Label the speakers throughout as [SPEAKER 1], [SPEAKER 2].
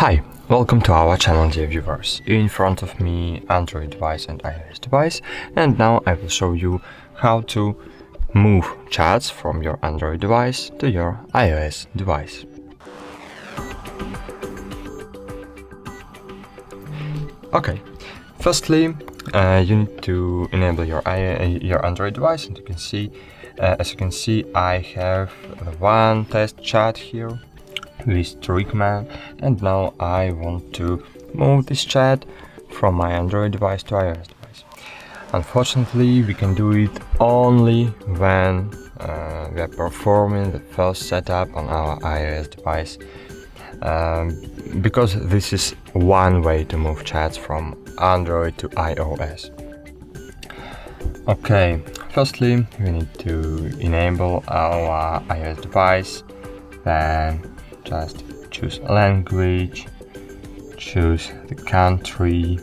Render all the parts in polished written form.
[SPEAKER 1] Hi, welcome to our channel, dear viewers. In front of me Android device and iOS device, and now I will show you how to move chats from your Android device to your iOS device. Okay, firstly you need to enable your Android device, and as you can see I have one test chat here with Trickman, and now I want to move this chat from my Android device to iOS device. Unfortunately, we can do it only when we are performing the first setup on our iOS device, because this is one way to move chats from Android to iOS. Okay, firstly we need to enable our iOS device, then just choose language, choose the country,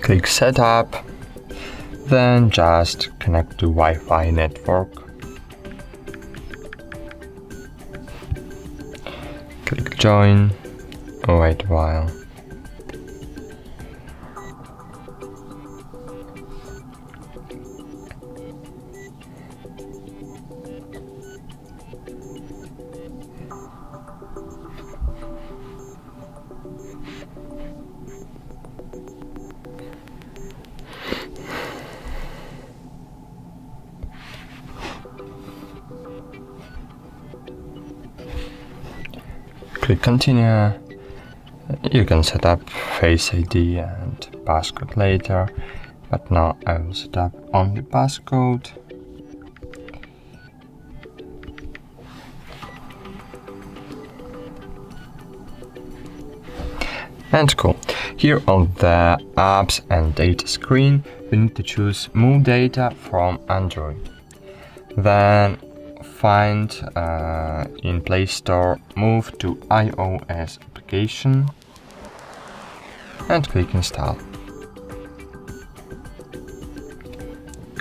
[SPEAKER 1] click setup, then just connect to Wi-Fi network, click join, wait a while. Click continue. You can set up Face ID and passcode later, but now I will set up only passcode. And cool. Here on the apps and data screen, we need to choose Move Data from Android. Then find in Play Store Move to iOS application and click Install.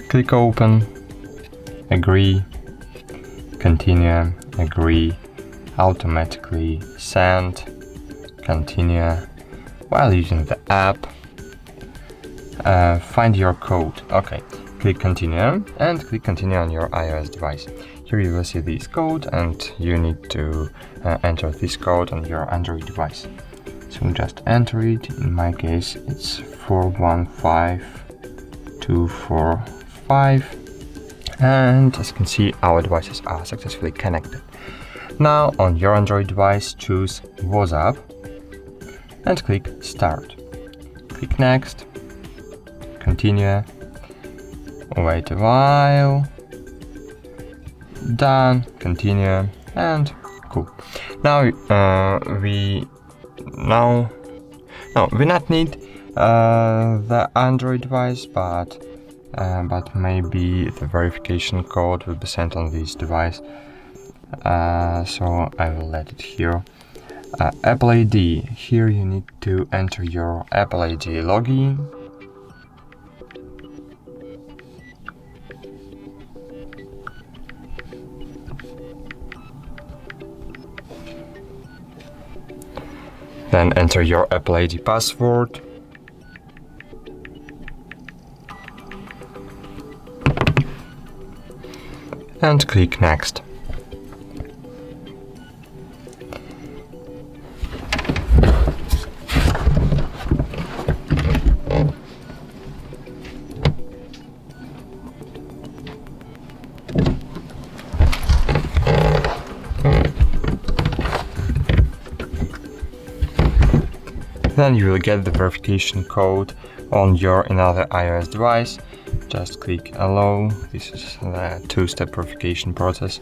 [SPEAKER 1] Click Open, Agree, Continue, Agree, Automatically Send, Continue. While using the app, find your code. Okay, click Continue and click Continue on your iOS device. Here you will see this code, and you need to enter this code on your Android device. So just enter it. In my case it's 415245, and as you can see our devices are successfully connected. Now on your Android device choose WhatsApp and click Start. Click Next, Continue, wait a while, done, Continue, and cool. Now we not need the Android device, but maybe the verification code will be sent on this device, so I will let it here. Apple ID. Here you need to enter your Apple ID login. Then enter your Apple ID password. And click Next. Then you will get the verification code on your another iOS device. Just click Allow. This is the two-step verification process.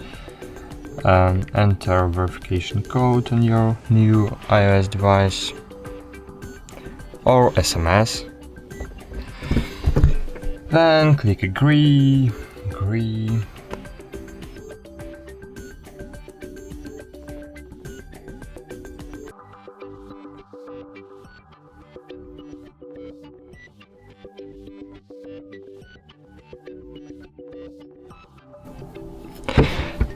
[SPEAKER 1] Enter verification code on your new iOS device or SMS. Then click Agree, Agree.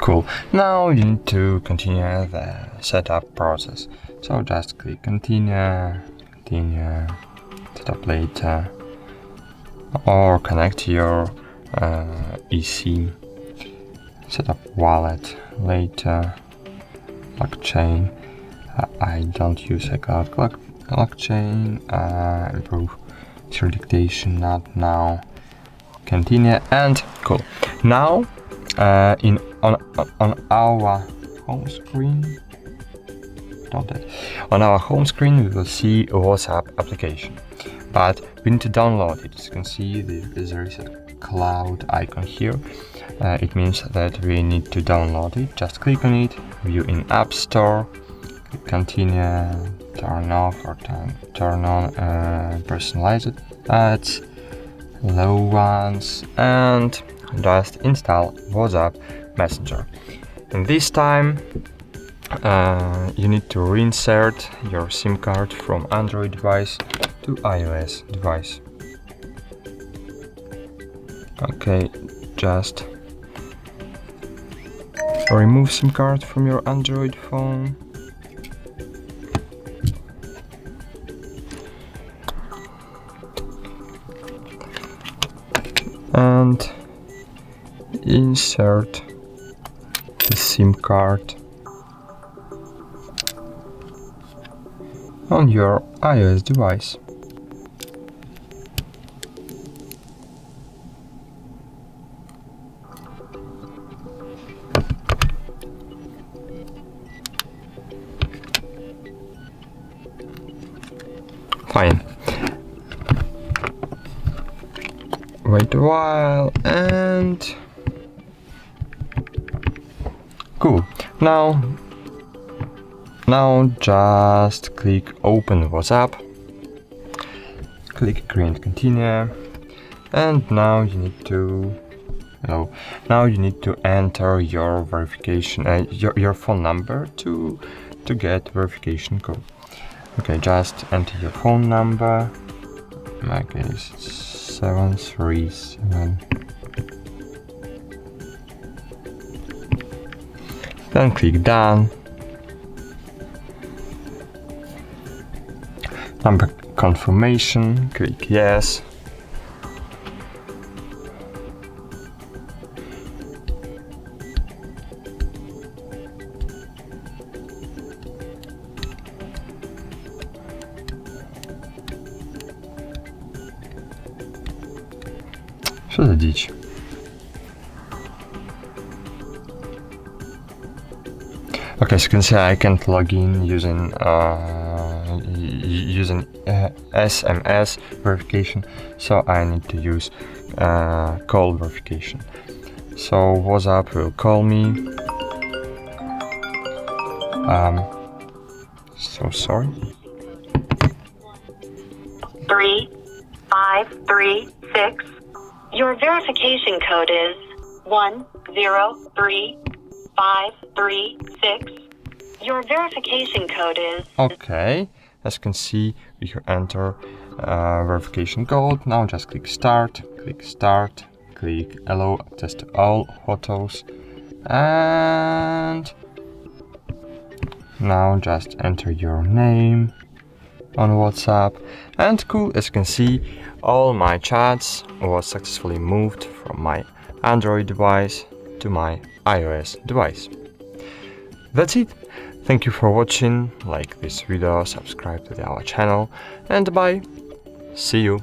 [SPEAKER 1] Cool. Now you need to continue the setup process. So just click continue, setup later, or connect your EC, setup wallet later, blockchain. I don't use a cloud blockchain. Improve your dictation, not now. Continue and cool. Now on our home screen, on our home screen we will see a WhatsApp application, but we need to download it. As you can see, there is a cloud icon here. It means that we need to download it. Just click on it, view in App Store, click continue, turn off or turn on personalized ads, low ones, and just install WhatsApp Messenger. And this time you need to reinsert your SIM card from Android device to iOS device. Okay, just remove SIM card from your Android phone. And insert the SIM card on your iOS device. Fine. Wait a while and cool. Now just click open WhatsApp, click agree and continue, and now you need to enter your verification your phone number to get verification code. Okay, just enter your phone number. In my case, 737. Then click done. Number confirmation, click yes. Co za dzicz? Okay, so you can see I can't log in using SMS verification, so I need to use call verification. So WhatsApp will call me. So sorry.
[SPEAKER 2] 3536. Your verification code is 103536. Your verification code is...
[SPEAKER 1] Okay, as you can see, we can enter verification code. Now just click start, click allow access to all photos, and now just enter your name on WhatsApp. And cool, as you can see, all my chats was successfully moved from my Android device to my iOS device. That's it. Thank you for watching. Like this video, subscribe to our channel, and bye. See you.